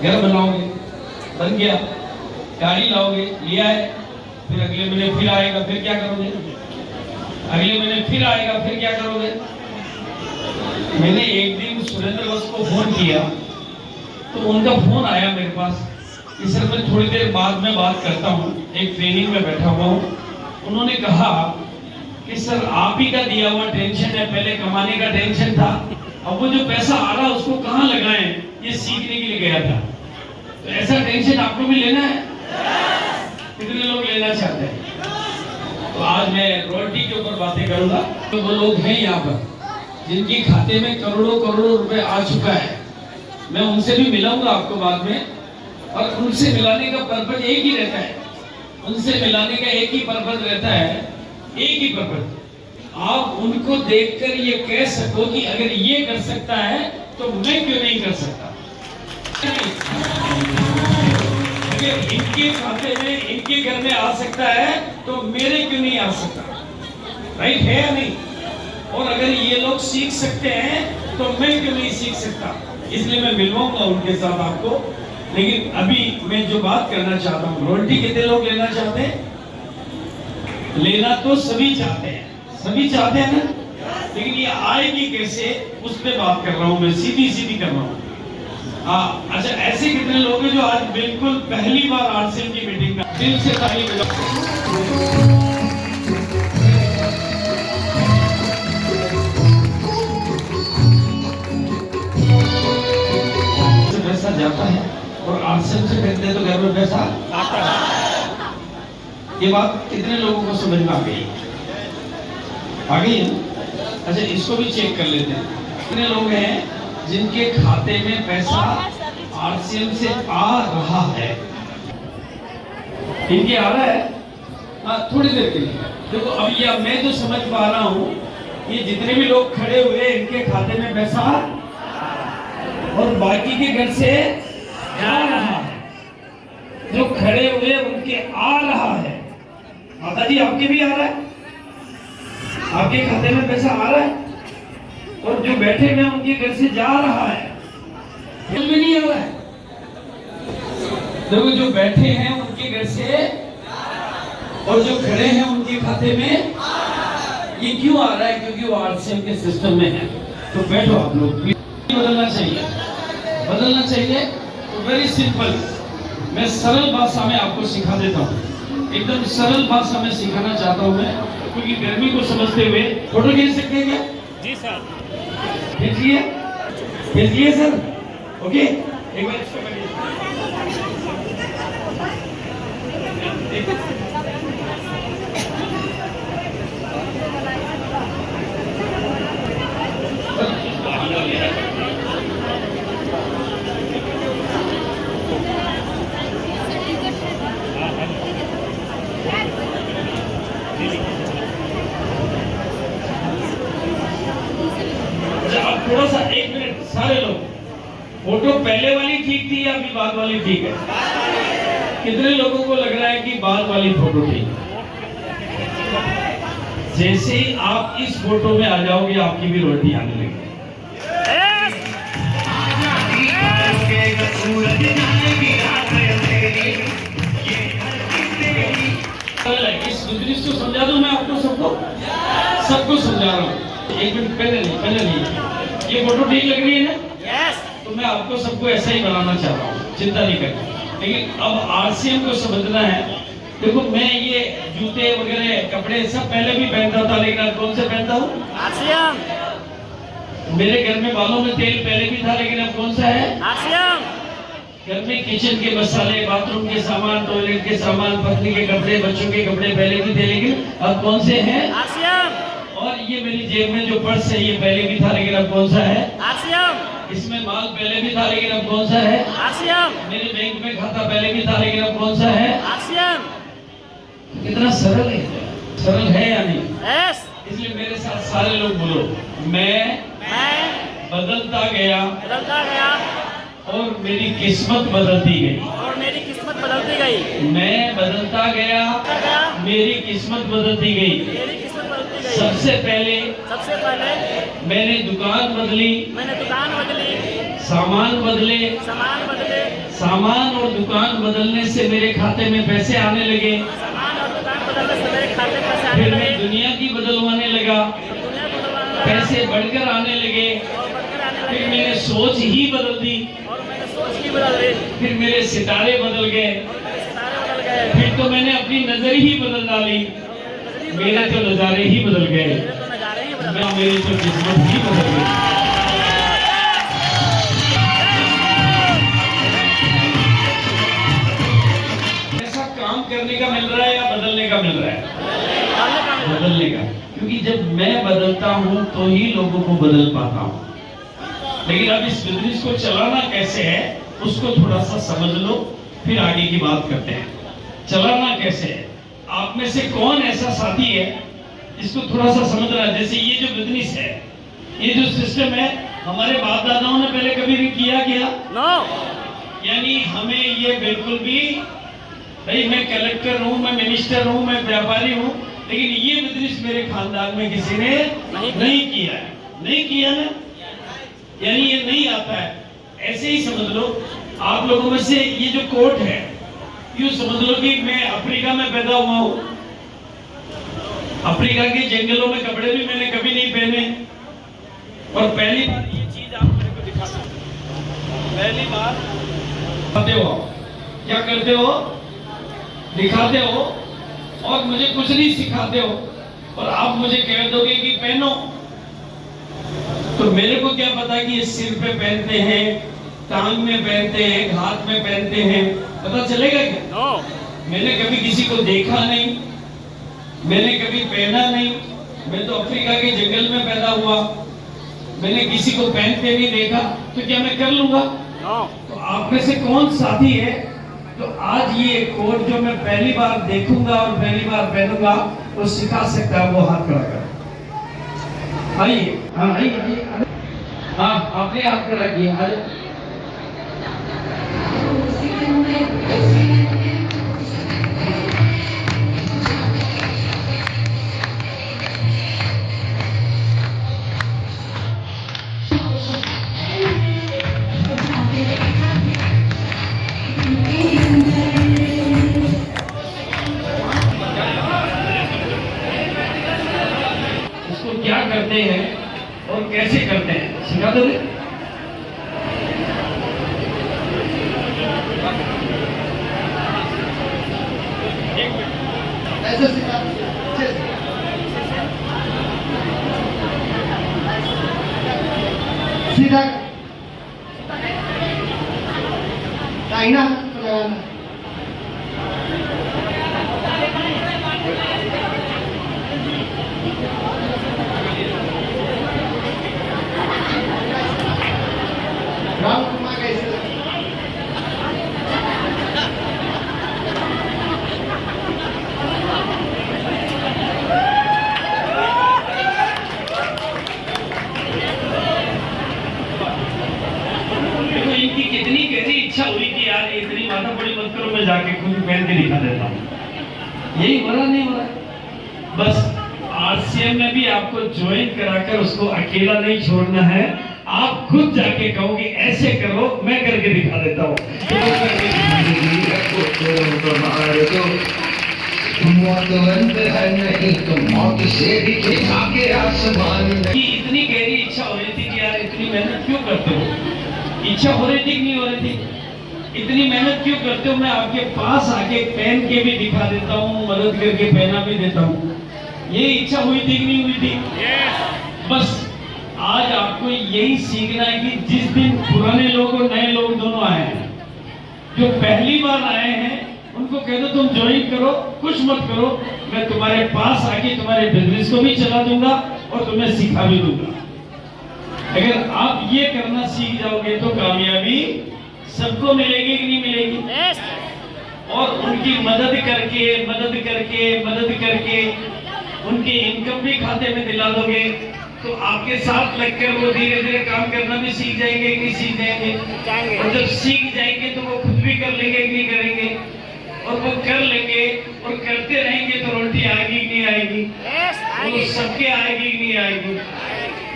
घर बनाओगे, बन गया, गाड़ी लाओगे, लिया है, फिर अगले महीने फिर आएगा, फिर क्या करोगे? अगले महीने फिर आएगा, फिर क्या करोगे? मैंने एक दिन सुरेंद्र बस को फोन किया तो उनका फोन आया मेरे पास कि सर मैं थोड़ी देर बाद में बात करता हूँ, एक ट्रेनिंग में बैठा हुआ हूँ। उन्होंने कहा कि सर आप ही का दिया हुआ टेंशन है, पहले कमाने का टेंशन था, अब वो जो पैसा आ रहा उसको कहाँ लगाएं, ये सीखने के लिए गया था। तो ऐसा टेंशन आपको भी लेना है? कितने लोग लेना चाहते हैं? तो आज मैं रॉयल्टी के ऊपर बातें करूंगा। तो वो लोग हैं यहाँ पर जिनके खाते में करोड़ों करोड़ों रुपए आ चुका है, मैं उनसे भी मिलाऊंगा आपको बाद में। और उनसे मिलाने का पर्पज एक ही रहता है, उनसे मिलाने का एक ही पर्पज रहता है, एक ही पर्पज, आप उनको देखकर ये कह सको कि अगर ये कर सकता है तो मैं क्यों नहीं कर सकता। अगर इनके खाते में, इनके घर में आ सकता है तो मेरे क्यों नहीं आ सकता? राइट है या नहीं? और अगर ये लोग सीख सकते हैं तो मैं क्यों नहीं सीख सकता? इसलिए मैं मिलवाऊंगा उनके साथ आपको। लेकिन अभी मैं जो बात करना चाहता हूँ, रॉयल्टी कितने लोग लेना चाहते हैं? लेना तो सभी चाहते हैं, सभी चाहते हैं ना, लेकिन ये आएगी कैसे उस पर बात कर रहा हूँ मैं, सीधी सीधी कर रहा हूँ। हाँ, अच्छा, ऐसे कितने लोग हैं जो आज बिल्कुल पहली बार आरसीएम की मीटिंग में दिल से ताली बजाओ। पैसा जाता है और आरसीएम से कहते हैं तो घर में पैसा आता है। ये बात कितने लोगों को समझ में आ गई? आ गई है? अच्छा, इसको भी चेक कर लेते हैं। कितने लोग हैं जिनके खाते में पैसा आरसीएम से आ रहा है? इनके आ रहा है? हाँ, थोड़ी देर के लिए देखो। अब ये मैं जो समझ पा रहा हूँ, ये जितने भी लोग खड़े हुए इनके खाते में पैसा और बाकी के घर से जा रहा है। जो खड़े हुए उनके आ रहा है। माता जी आपके भी आ रहा है, आपके खाते में पैसा आ रहा है, और जो बैठे हुए उनके घर से जा रहा है, बिल में नहीं आ रहा है। देखो, जो बैठे हैं उनके घर से और जो खड़े हैं उनके खाते में ये क्यों आ रहा है? क्योंकि वो आरसीएम के सिस्टम में है। तो बैठो आप लोग, बदलना चाहिए, बदलना चाहिए। तो वेरी सिंपल, मैं सरल भाषा में आपको सिखा देता हूँ, एकदम सरल भाषा में सिखाना चाहता हूँ मैं, क्योंकि गर्मी को समझते हुए। फोटो खींच सकते हैं क्या? जी सर, खींचिए, खींचिए सर। ओके, एक बार इसको करिए। थोड़ा सा, एक मिनट, सारे लोग, फोटो पहले वाली ठीक थी या अभी बाद वाली ठीक है? कितने लोगों को लग रहा है कि बाद वाली फोटो ठीक है? जैसे ही आप इस फोटो में आ जाओगे आपकी भी रोटी आने लगेगी। इस गुजरिश को समझा दूं मैं आपको, सबको समझा रहा हूँ। एक मिनट, पहले नहीं, ये फोटो ठीक लग रही है ना? यस। तो मैं आपको सबको ऐसा ही बनाना चाह रहा हूँ, चिंता नहीं करनी। लेकिन अब आरसीएम को समझना है। देखो, मैं ये जूते वगैरह कपड़े सब पहले भी पहनता था, लेकिन अब कौन से पहनता हूँ? आरसीएम। मेरे घर में बालों में तेल पहले भी था, लेकिन अब कौन सा है? आरसीएम। घर में किचन के मसाले, बाथरूम के सामान, टॉयलेट के सामान, पत्नी के कपड़े, बच्चों के कपड़े पहले भी थे, लेकिन अब कौन से हैं? आरसीएम। और ये मेरी जेब में जो पर्स है ये पहले भी था, लेकिन अब कौन सा है? आरसीएम। इसमें माल पहले भी था, लेकिन अब कौन सा है? आरसीएम। मेरे बैंक में खाता पहले भी था, लेकिन अब कौन सा है? आरसीएम। कितना सरल है, सरल है या नहीं? यस। इसलिए मेरे साथ सारे लोग बोलो, मैं बदलता गया और मेरी किस्मत बदलती गई। और मेरी किस्मत बदलती गई। मैं बदलता गया, मेरी किस्मत बदलती गई। मेरी किस्मत बदलती गई। सबसे पहले मैंने दुकान बदली, मैंने दुकान बदली, सामान बदले, सामान बदले, सामान और दुकान बदलने से मेरे खाते में पैसे आने लगे। सामान और दुकान बदलने से मेरे खाते में पैसे आने फिर लगे। मैं दुनिया की बदलवाने लगा, दुनिया को बदलवाने लगा। पैसे बढ़कर आने लगे। और बढ़कर आने फिर लगे। मैंने सोच ही बदल दी, और मैंने सोच की बदल दी। फिर मेरे सितारे बदल गए, और मेरे सितारे बदल गए। फिर तो मैंने अपनी नजर ही बदल डाली, मेरे तो नजारे ही बदल गए, मेरे तो नजारे ही बदल गए। मेरी तो किस्मत ही बदल गई। ऐसा काम करने का मिल रहा है या बदलने का मिल रहा है? बदलने का, क्योंकि जब मैं बदलता हूं तो ही लोगों को बदल पाता हूं। लेकिन अब इस बिजनेस को चलाना कैसे है उसको थोड़ा सा समझ लो, फिर आगे की बात करते हैं। चलाना कैसे है? आप में से कौन ऐसा साथी है इसको थोड़ा सा समझ रहा है? जैसे ये जो बिजनेस है, ये जो सिस्टम है, हमारे बाप दादाओं ने पहले कभी भी किया क्या? नो। यानी हमें ये बिल्कुल भी, भाई मैं कलेक्टर हूँ, मैं मिनिस्टर हूँ, मैं व्यापारी हूँ, लेकिन ये बिजनेस मेरे खानदान में किसी ने नहीं किया है। नहीं किया ना, यानी ये नहीं आता है। ऐसे ही समझ लो, आप लोगों में से ये जो कोट है, यूं समझ लो कि मैं अफ्रीका में पैदा हुआ हूँ। अफ्रीका के जंगलों में कपड़े भी मैंने कभी नहीं पहने, और पहली बार ये चीज आप मेरे को दिखाते हो। पहली बार दिखाते हो, क्या करते हो? दिखाते हो, और मुझे कुछ नहीं सिखाते हो, और आप मुझे कह दोगे कि पहनो। तो मेरे को क्या पता कि ये सिर पे पहनते हैं, टांग में पहनते हैं, हाथ में पहनते हैं, पता चलेगा क्या? नो। मैंने कभी किसी को देखा नहीं, मैंने कभी पहना नहीं। मैं तो अफ्रीका के जंगल में पैदा हुआ, मैंने किसी को पहनते नहीं देखा, तो क्या मैं कर लूंगा? नो। तो आप में से कौन साथी है तो आज ये कोट जो मैं पहली बार देखूंगा और पहली बार पहनूंगा वो सिखा सकता है? वो हाथ खड़ा कर। आइए, हाँ आइए, आइए। हाँ, आपने हाथ खड़ा किया। आइए। इसको क्या करते हैं और कैसे करते हैं सिखा दोगे? ऐसे सिखा, सीधा दाहिना हाथ को लगाना। राउंड घुमा के ऐसे देखो, इनकी कितनी गहरी इच्छा हुई कि यार इतनी माथा बड़ी मत करो, मैं जाके खुद पहन के दिखा देता हूँ। यही हो रहा नहीं हो रहा? बस आरसीएम में भी आपको ज्वाइन कराकर उसको अकेला नहीं छोड़ना है, आप खुद जाके कहोगे ऐसे करो, मैं करके दिखा देता हूँ। मौतवंत है नहीं तो मौत से भी दिखा के आसमान कि इतनी गहरी इच्छा हो रही थी कि यार इतनी मेहनत क्यों करते हो? इच्छा हो रही थी कि नहीं हो रही थी? इतनी मेहनत क्यों करते हो? मैं आपके पास आके पहन के भी दिखा देता हूँ, मदद करके पहना भी देता हूँ। ये इच्छा हुई थी कि नहीं हुई थी? बस आज आपको यही सीखना है कि जिस दिन पुराने लोग और नए लोग दोनों आए हैं, जो पहली बार आए हैं उनको कह दो तुम ज्वाइन करो, कुछ मत करो, मैं तुम्हारे पास आके तुम्हारे बिजनेस को भी चला दूंगा और तुम्हें सिखा भी दूंगा। अगर आप ये करना सीख जाओगे तो कामयाबी सबको मिलेगी कि नहीं मिलेगी? और उनकी मदद करके उनकी इनकम भी खाते में दिला दोगे, तो आपके साथ लगकर वो धीरे धीरे काम करना भी सीख जाएंगे कि नहीं सीख जाएंगे? और जब सीख जाएंगे तो वो खुद भी कर लेंगे कि नहीं करेंगे? और वो कर लेंगे और करते रहेंगे तो रोटी आएगी कि नहीं आएगी? वो सबके आएगी कि नहीं आएगी?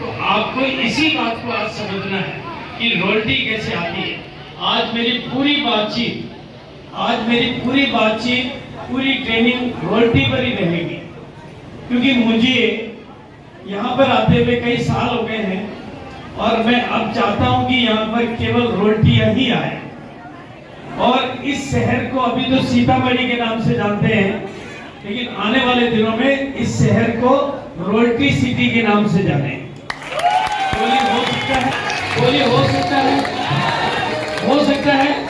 तो आपको इसी बात को आज समझना है कि रोटी कैसे आती है। आज मेरी पूरी बातचीत पूरी ट्रेनिंग रोल्टी पर ही रहेगी, क्योंकि मुझे यहाँ पर आते हुए कई साल हो गए हैं और मैं अब चाहता हूँ कि यहाँ पर केवल रोल्टियाँ ही आए। और इस शहर को अभी तो सीतामढ़ी के नाम से जानते हैं, लेकिन आने वाले दिनों में इस शहर को रोल्टी सिटी के नाम से जाने। बोलिए हो सकता है, बोलिए हो सकता है, हो सकता है।